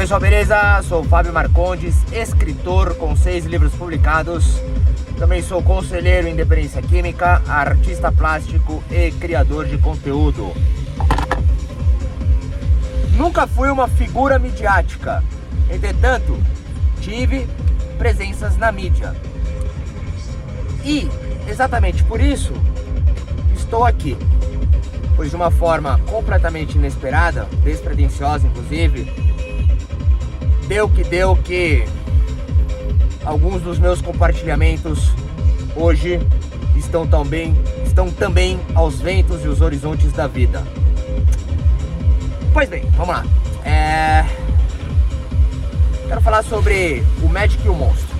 pessoal, beleza? Sou o Fábio Marcondes, escritor com 6 livros publicados. Também sou conselheiro em dependência química, artista plástico e criador de conteúdo. Nunca fui uma figura midiática, entretanto, tive presenças na mídia. E, exatamente por isso, estou aqui. Pois de uma forma completamente inesperada, despretensiosa inclusive, deu que alguns dos meus compartilhamentos hoje estão também aos ventos e os horizontes da vida. Pois bem, vamos lá. Quero falar sobre o médico e o monstro.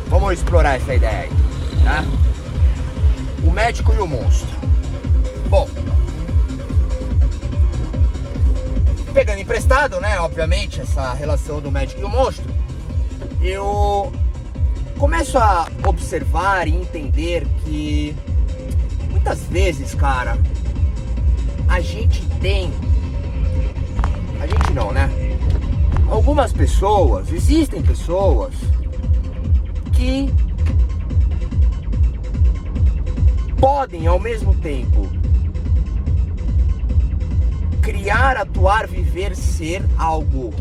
Vamos explorar essa ideia aí, tá? O médico e o monstro. Bom, pegando emprestado, né, obviamente, essa relação do médico e o monstro, eu começo a observar e entender que muitas vezes, cara, algumas pessoas, existem pessoas que podem ao mesmo tempo criar, atuar, viver, ser algo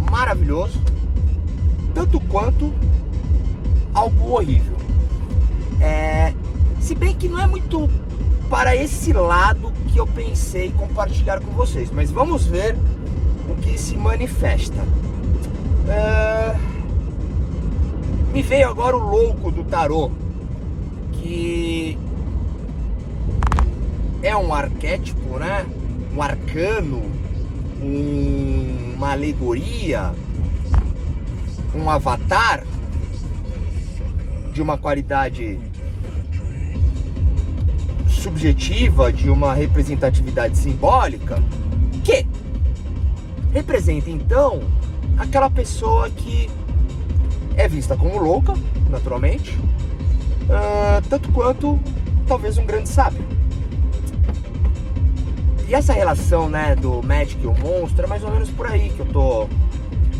maravilhoso, tanto quanto algo horrível. Se bem que não é muito para esse lado que eu pensei compartilhar com vocês, mas vamos ver o que se manifesta. Me veio agora o louco do tarô, que é um arquétipo, né? Um arcano, uma alegoria, um avatar de uma qualidade subjetiva, de uma representatividade simbólica, que representa então aquela pessoa que é vista como louca, naturalmente, tanto quanto talvez um grande sábio. E essa relação, né, do médico e o monstro é mais ou menos por aí que eu tô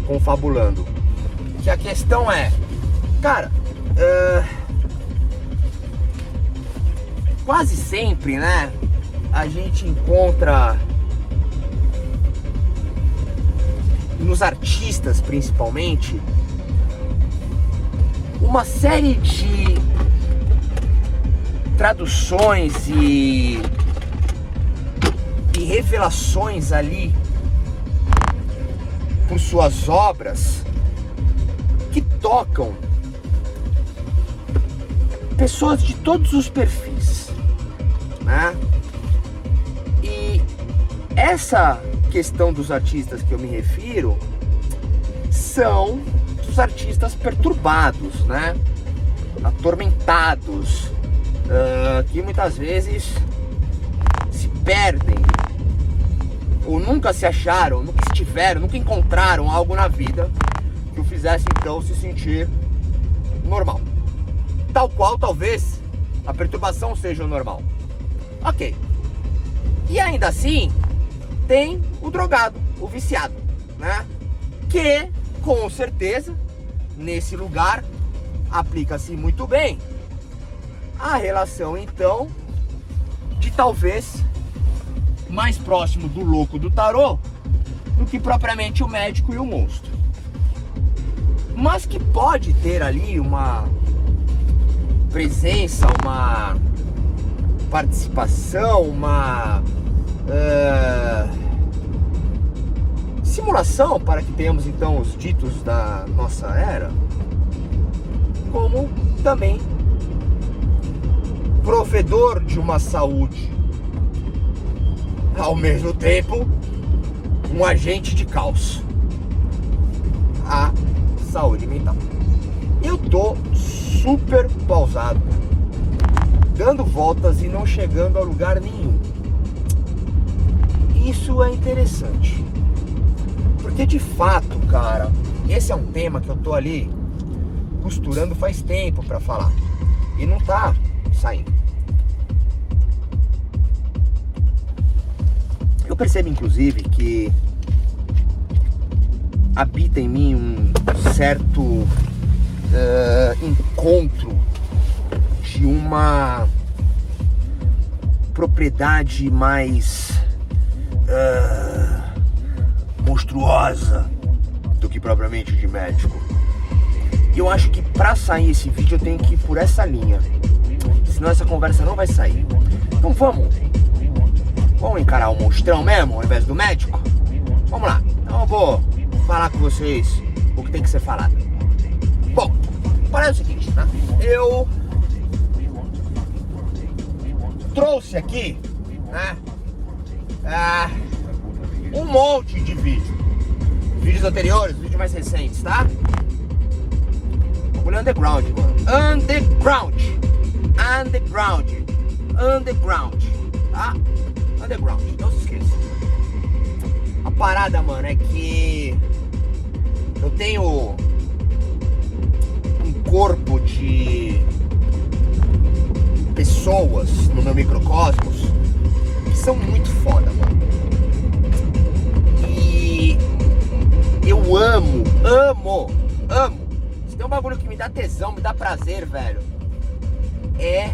confabulando. Que a questão é, cara, quase sempre, né, a gente encontra nos artistas, principalmente, uma série de traduções e revelações ali por suas obras que tocam pessoas de todos os perfis, né? E essa questão dos artistas que eu me refiro são os artistas perturbados, né? Atormentados, que muitas vezes se perdem ou nunca se acharam, nunca encontraram algo na vida que o fizesse então se sentir normal, tal qual talvez a perturbação seja o normal. Ok. E ainda assim tem o drogado, o viciado, né? Que com certeza nesse lugar aplica-se muito bem a relação então de talvez mais próximo do louco do tarô do que propriamente o médico e o monstro, mas que pode ter ali uma presença, uma participação, uma simulação para que tenhamos então os ditos da nossa era, como também provedor de uma saúde, ao mesmo tempo um agente de caos, a saúde mental. Eu tô super pausado, dando voltas e não chegando a lugar nenhum. Isso é interessante, porque de fato, cara, esse é um tema que eu tô ali costurando faz tempo pra falar e não tá saindo. Eu percebo inclusive que habita em mim um certo encontro de uma propriedade mais monstruosa do que propriamente de médico. E eu acho que pra sair esse vídeo eu tenho que ir por essa linha, senão essa conversa não vai sair. Então vamos encarar o monstrão mesmo ao invés do médico? Vamos lá, então eu vou falar com vocês o que tem que ser falado. Bom, parece o seguinte, tá? Eu trouxe aqui, né, um monte de vídeos anteriores, vídeos mais recentes, tá? Bagulho underground, mano. Underground, tá? Underground, não se esqueça. A parada, mano, é que eu tenho um corpo de pessoas no meu microcosmos que são muito foda, mano. E eu amo. Se tem um bagulho que me dá tesão, me dá prazer, velho, é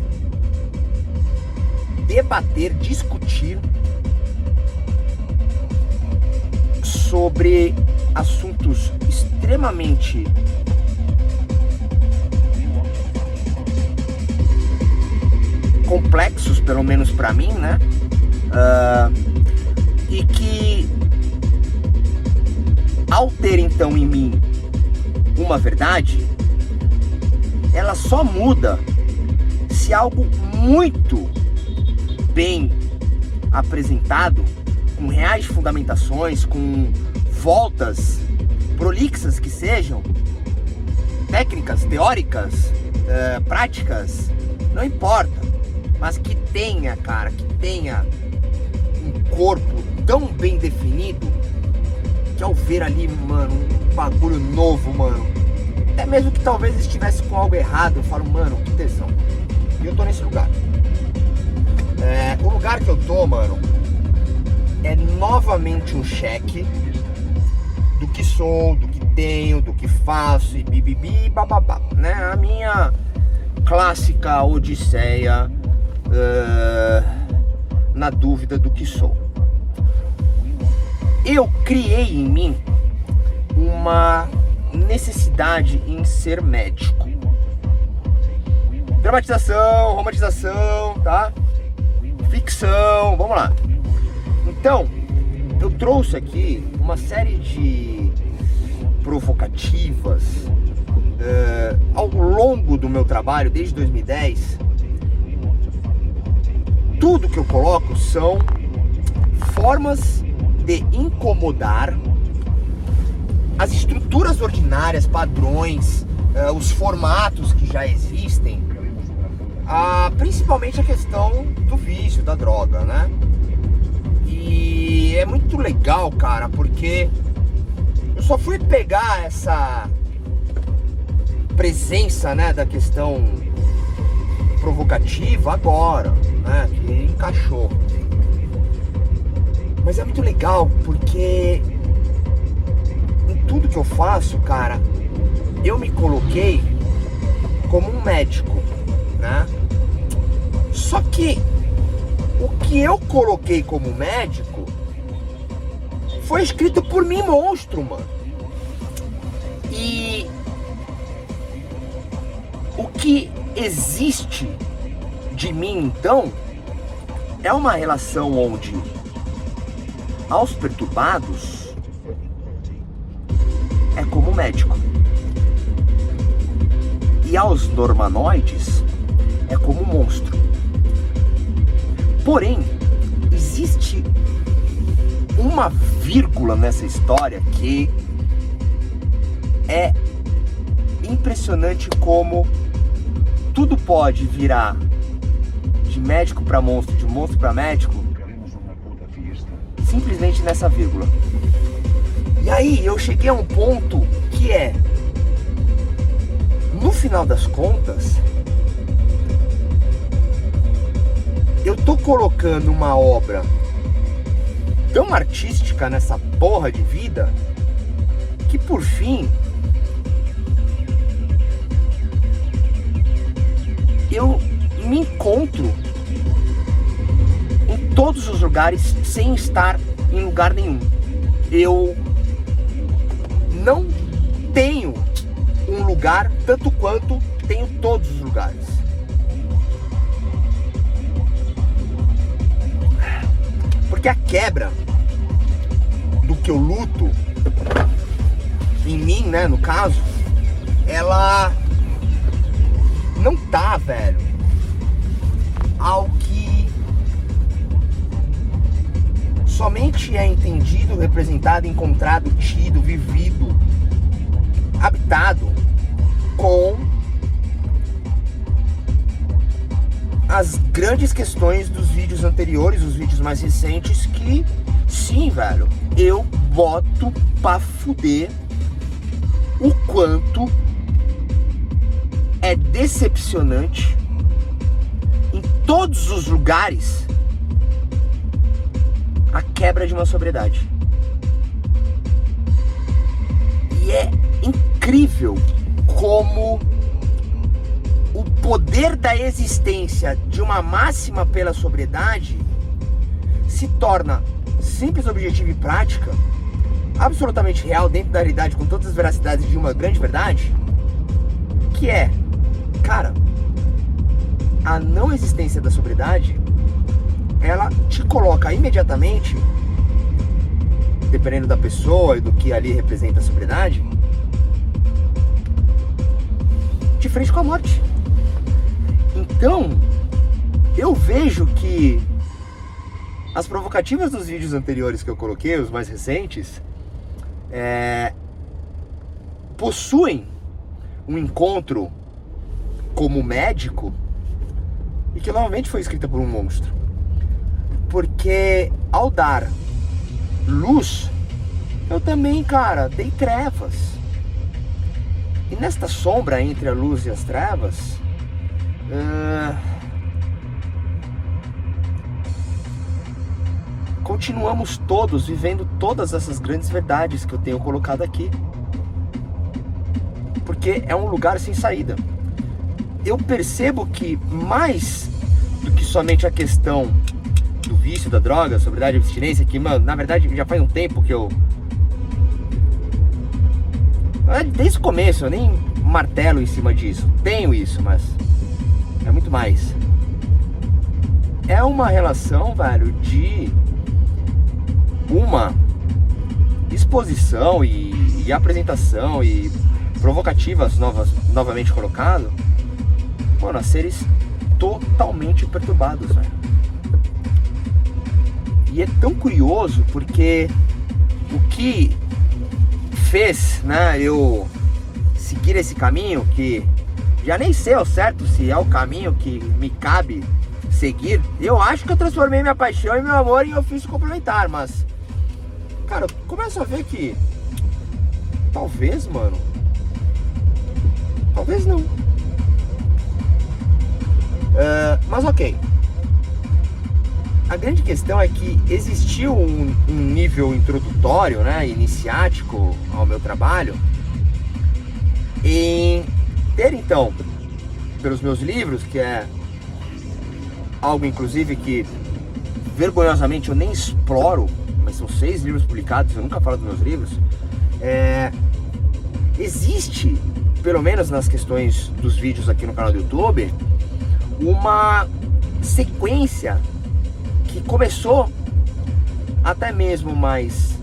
debater, discutir sobre assuntos extremamente complexos, pelo menos pra mim, né? E que, ao ter então em mim uma verdade, ela só muda se algo muito bem apresentado, com reais fundamentações, com voltas prolixas que sejam, técnicas, teóricas, práticas, não importa, mas que tenha, cara, que tenha um corpo tão bem definido que ao ver ali, mano, um bagulho novo, mano, até mesmo que talvez estivesse com algo errado, eu falo, mano, que tesão. E eu tô nesse lugar. O lugar que eu tô, mano, é novamente um cheque do que sou, do que tenho, do que faço e bibibi, bababá, né? A minha clássica odisseia na dúvida do que sou. Eu criei em mim uma necessidade em ser médico. Dramatização, romantização, tá? Ficção, vamos lá. Então, eu trouxe aqui uma série de provocativas ao longo do meu trabalho, desde 2010. Tudo que eu coloco são formas de incomodar as estruturas ordinárias, padrões, os formatos que já existem, principalmente a questão do vício, da droga, né? E é muito legal, cara, porque eu só fui pegar essa presença, né, da questão provocativa agora, né, que encaixou. Mas é muito legal porque em tudo que eu faço, cara, eu me coloquei como um médico, né? Só que o que eu coloquei como médico foi escrito por mim, monstro, mano. E o que existe de mim, então, é uma relação onde aos perturbados é como médico e aos normanoides é como monstro. Porém, existe uma vírgula nessa história que é impressionante, como tudo pode virar de médico para monstro, de monstro para médico, simplesmente nessa vírgula. E aí eu cheguei a um ponto que é, no final das contas, eu tô colocando uma obra tão artística nessa porra de vida que por fim eu me encontro em todos os lugares sem estar em lugar nenhum. Eu não tenho um lugar tanto quanto tenho todos os lugares. Porque a quebra do que eu luto em mim, né, no caso, ela não tá, velho, ao que somente é entendido, representado, encontrado, tido, vivido, habitado com as grandes questões dos vídeos anteriores, os vídeos mais recentes, que sim, velho, eu boto pra fuder o quanto é decepcionante em todos os lugares a quebra de uma sobriedade. E é incrível como o poder da existência de uma máxima pela sobriedade se torna simples, objetiva e prática, absolutamente real dentro da realidade, com todas as veracidades de uma grande verdade, que é, cara, a não existência da sobriedade, ela te coloca imediatamente, dependendo da pessoa e do que ali representa a sobriedade, de frente com a morte. Então, eu vejo que as provocativas dos vídeos anteriores que eu coloquei, os mais recentes, possuem um encontro como médico e que novamente foi escrita por um monstro. Porque ao dar luz, eu também, cara, dei trevas. E nesta sombra entre a luz e as trevas, continuamos todos vivendo todas essas grandes verdades que eu tenho colocado aqui. Porque é um lugar sem saída. Eu percebo que mais do que somente a questão do vício, da droga, sobriedade e abstinência, que, mano, na verdade já faz um tempo que eu... Desde o começo eu nem martelo em cima disso. Tenho isso, mas é muito mais. É uma relação, velho, de uma exposição e apresentação e provocativas novamente colocado, mano, a seres totalmente perturbados, velho. E é tão curioso porque o que fez, né, eu seguir esse caminho, que já nem sei ao certo se é o caminho que me cabe seguir. Eu acho que eu transformei minha paixão e meu amor em ofício complementar, mas, cara, eu começo a ver que talvez, mano, talvez não. Mas ok. A grande questão é que existiu um nível introdutório, né, iniciático ao meu trabalho, em ter então, pelos meus livros, que é algo inclusive que vergonhosamente eu nem exploro, mas são 6 livros publicados, eu nunca falo dos meus livros, existe, pelo menos nas questões dos vídeos aqui no canal do YouTube, uma sequência que começou até mesmo mais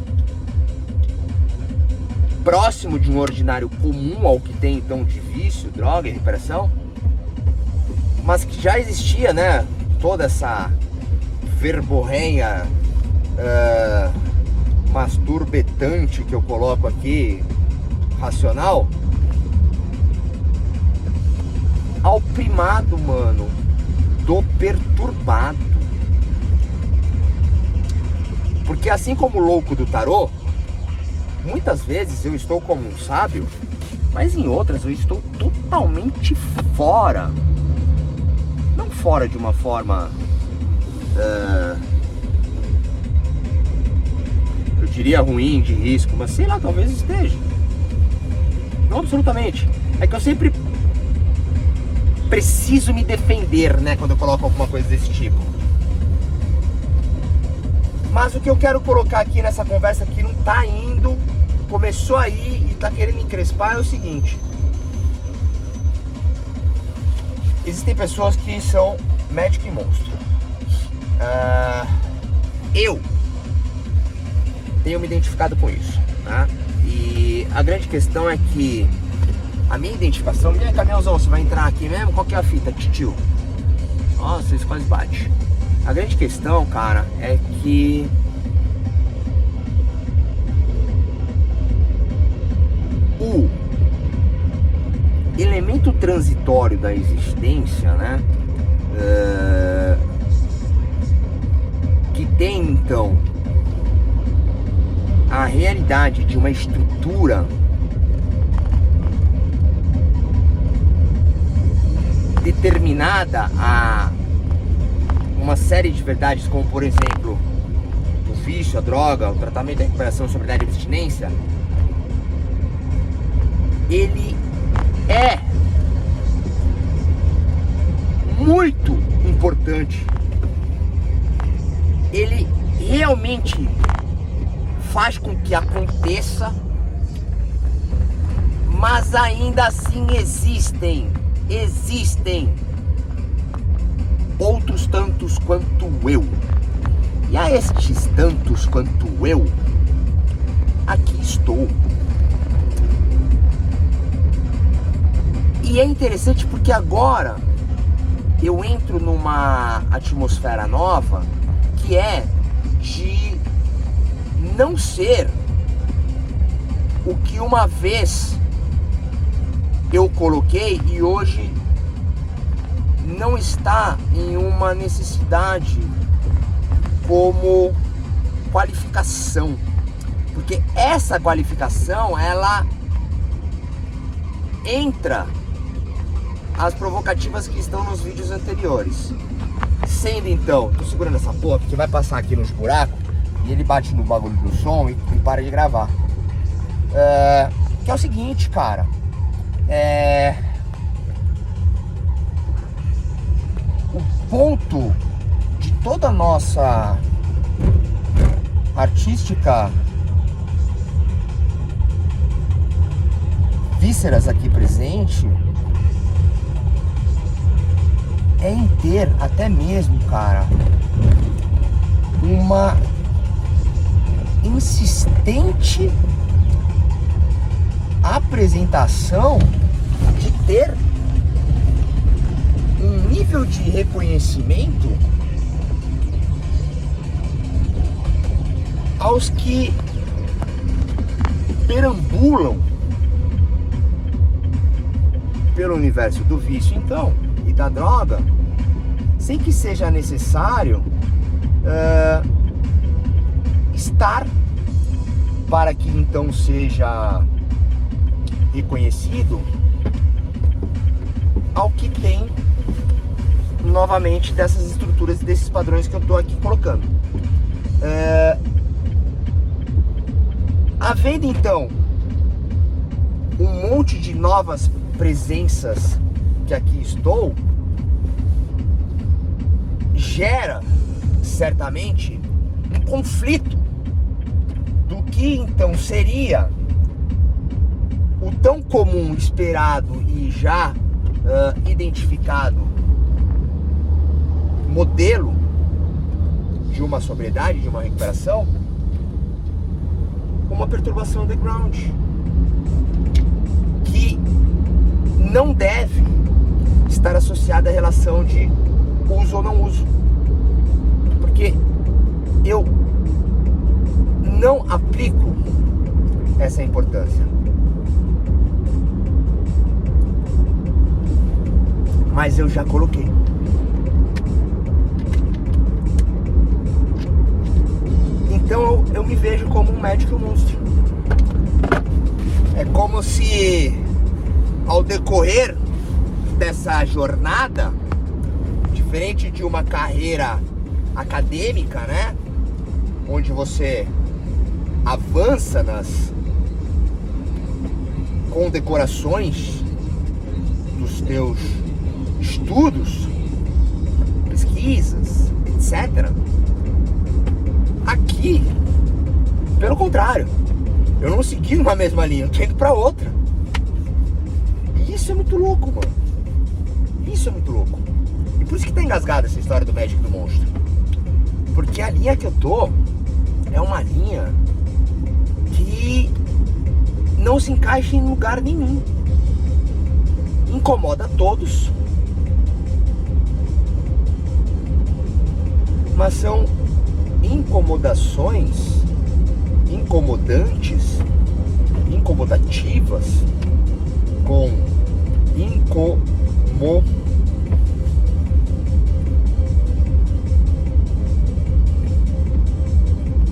próximo de um ordinário comum ao que tem então de vício, droga e recuperação, mas que já existia, né, toda essa verborrenha masturbetante que eu coloco aqui, racional, ao primado, mano, do perturbado. Porque assim como o louco do tarô, muitas vezes eu estou como um sábio, mas em outras eu estou totalmente fora. Não fora de uma forma, eu diria ruim, de risco, mas sei lá, talvez esteja. não absolutamente. É que eu sempre preciso me defender, né, quando eu coloco alguma coisa desse tipo. Mas o que eu quero colocar aqui nessa conversa que não tá indo, começou aí e tá querendo encrespar, é o seguinte. Existem pessoas que são médico e monstro. Eu tenho me identificado com isso, tá? E a grande questão é que a minha identificação... E aí, caminhãozão, você vai entrar aqui mesmo? Qual que é a fita, titio? Nossa, isso quase bate. A grande questão, cara, é que o elemento transitório da existência, né? Que tem, então, a realidade de uma estrutura determinada a uma série de verdades, como por exemplo o vício, a droga, o tratamento, a recuperação, a sobriedade e a abstinência, ele é muito importante. Ele realmente faz com que aconteça, mas ainda assim existem outros tantos quanto eu. E a estes tantos quanto eu, aqui estou. E é interessante porque agora eu entro numa atmosfera nova, que é de não ser o que uma vez eu coloquei e hoje não está em uma necessidade como qualificação, porque essa qualificação, ela entra as provocativas que estão nos vídeos anteriores, sendo então, tô segurando essa porra porque vai passar aqui nos buracos e ele bate no bagulho do som e para de gravar, que é o seguinte, cara, o ponto de toda a nossa artística vísceras aqui presente é em ter até mesmo, cara, uma insistente apresentação de ter um nível de reconhecimento aos que perambulam pelo universo do vício, então, e da droga, sem que seja necessário estar para que então seja reconhecido ao que tem novamente dessas estruturas e desses padrões que eu estou aqui colocando. Havendo então um monte de novas presenças que aqui estou, gera certamente um conflito do que então seria o tão comum, esperado e já identificado modelo de uma sobriedade, de uma recuperação, uma perturbação underground, que não deve estar associada à relação de uso ou não uso, porque eu não aplico essa importância, mas eu já coloquei. Então eu me vejo como um médico monstro. É como se ao decorrer dessa jornada, diferente de uma carreira acadêmica, né, onde você avança nas condecorações dos teus estudos, pesquisas, etc. Aqui, pelo contrário, eu não segui uma mesma linha, eu tô indo pra outra. E isso é muito louco, mano. Isso é muito louco. E por isso que tá engasgada essa história do médico e do monstro. Porque a linha que eu tô é uma linha que não se encaixa em lugar nenhum. Incomoda a todos. Mas são incomodações incomodantes, incomodativas, com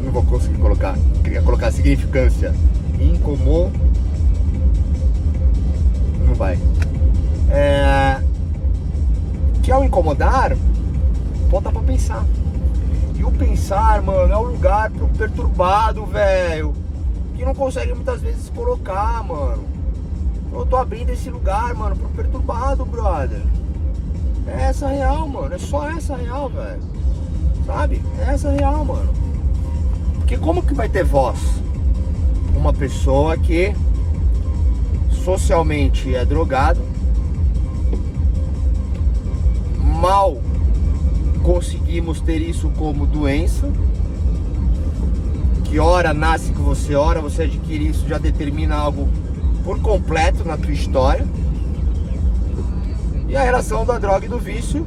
não vou conseguir colocar, queria colocar significância. Não vai. Que ao incomodar, volta pra pensar. E o pensar, mano, é um lugar pro perturbado, velho, que não consegue muitas vezes colocar, mano. Eu tô abrindo esse lugar, mano, pro perturbado, brother. É essa real, mano. É só essa real, velho. Sabe? É essa real, mano. Porque como que vai ter voz uma pessoa que socialmente é drogado, mal conseguimos ter isso como doença, que hora nasce com você, hora você adquire isso, já determina algo por completo na tua história. E a relação da droga e do vício,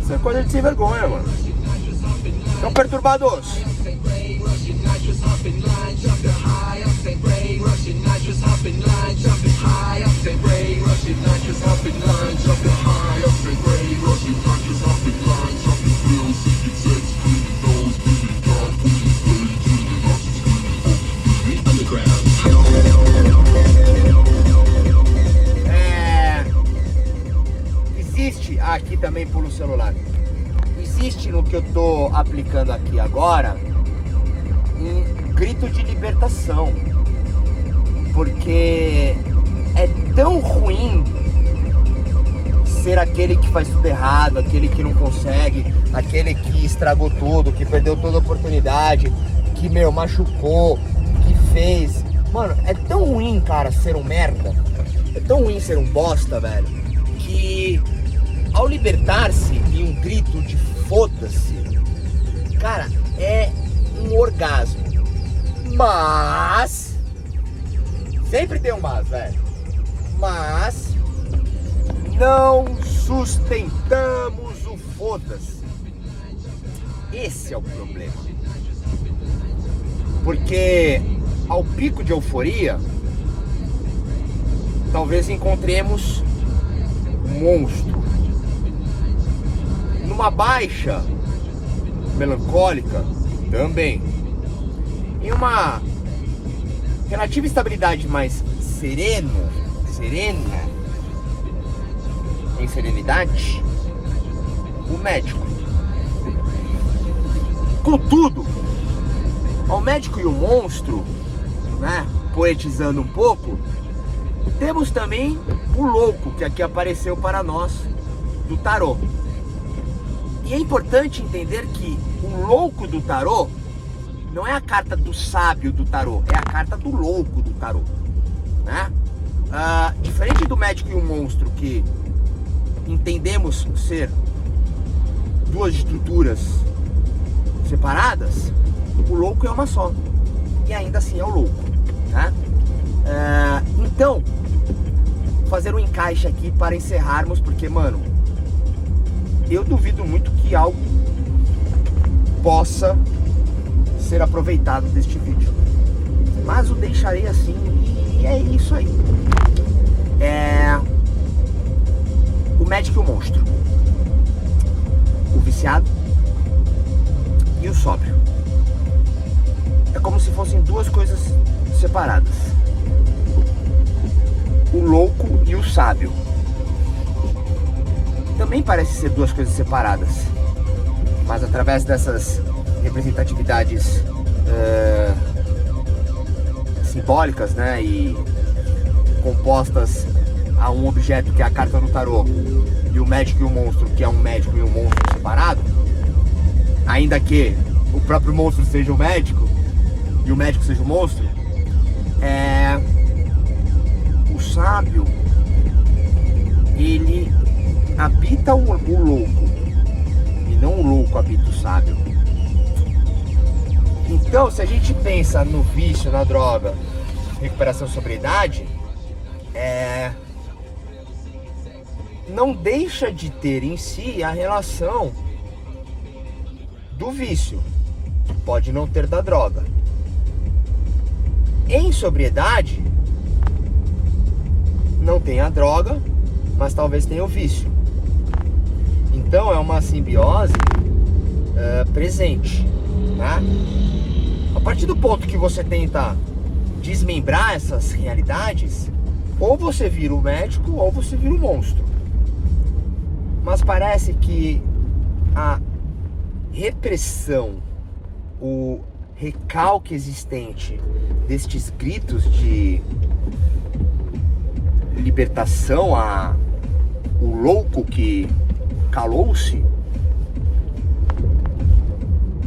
isso é coisa de sem vergonha, mano. Então, perturbados, existe aqui também pelo celular. Existe no que eu tô aplicando aqui agora um grito de libertação, porque é tão ruim ser aquele que faz tudo errado, aquele que não consegue, aquele que estragou tudo, que perdeu toda a oportunidade, que, machucou, que fez. Mano, é tão ruim, cara, ser um merda, é tão ruim ser um bosta, velho, que ao libertar-se em um grito de foda-se, cara, é um orgasmo. Mas sempre tem um mas, velho. Mas não sustentamos o foda-se. Esse é o problema. Porque ao pico de euforia, talvez encontremos um monstro. Numa baixa melancólica, também. Em uma relativa estabilidade mais serena, em serenidade, o médico. Contudo, ao médico e o monstro, né, poetizando um pouco, temos também o louco que aqui apareceu para nós do tarô. E é importante entender que o louco do tarô não é a carta do sábio do tarô, é a carta do louco do tarô, né? Diferente do médico e o monstro, que entendemos ser duas estruturas separadas, o louco é uma só, e ainda assim é o louco, né? Então, fazer um encaixe aqui para encerrarmos, porque, mano, eu duvido muito que algo possa ser aproveitado deste vídeo, mas o deixarei assim, e é isso aí. O médico e o monstro, o viciado e o sóbrio, é como se fossem duas coisas separadas. O louco e o sábio também parece ser duas coisas separadas, mas através dessas representatividades simbólicas, né, e compostas a um objeto que é a carta do tarô, e o médico e o monstro, que é um médico e um monstro separado, ainda que o próprio monstro seja o médico e o médico seja o monstro, o sábio, ele habita o louco e não o louco habita o sábio. Então, se a gente pensa no vício, na droga, recuperação e sobriedade, não deixa de ter em si a relação do vício, pode não ter da droga. Em sobriedade, não tem a droga, mas talvez tenha o vício. Então é uma simbiose presente, tá? A partir do ponto que você tenta desmembrar essas realidades, ou você vira o médico ou você vira o monstro. Mas parece que a repressão, o recalque existente destes gritos de libertação o louco que calou-se,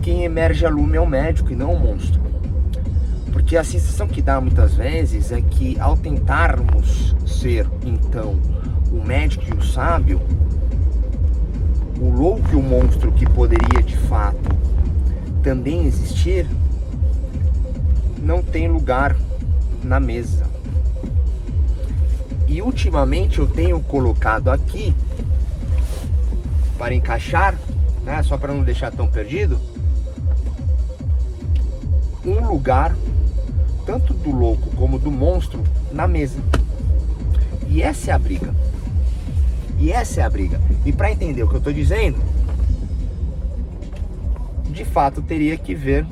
quem emerge a lume é o médico e não o monstro. Porque a sensação que dá muitas vezes é que ao tentarmos ser então o médico e o sábio, o louco e o monstro que poderia de fato também existir, não tem lugar na mesa. E ultimamente eu tenho colocado aqui, para encaixar, né, só para não deixar tão perdido, um lugar tanto do louco como do monstro na mesa. E essa é a briga. E para entender o que eu estou dizendo, de fato teria que ver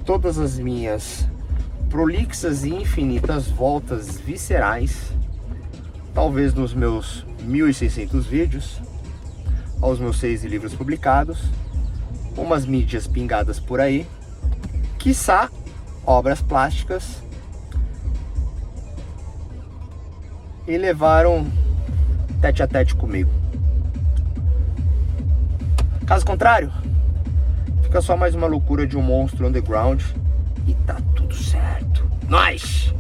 todas as minhas prolixas e infinitas voltas viscerais, talvez nos meus 1.600 vídeos, aos meus 6 livros publicados, umas mídias pingadas por aí, quiçá obras plásticas, e levaram tete a tete comigo. Caso contrário, fica só mais uma loucura de um monstro underground e tá tudo certo. Nós!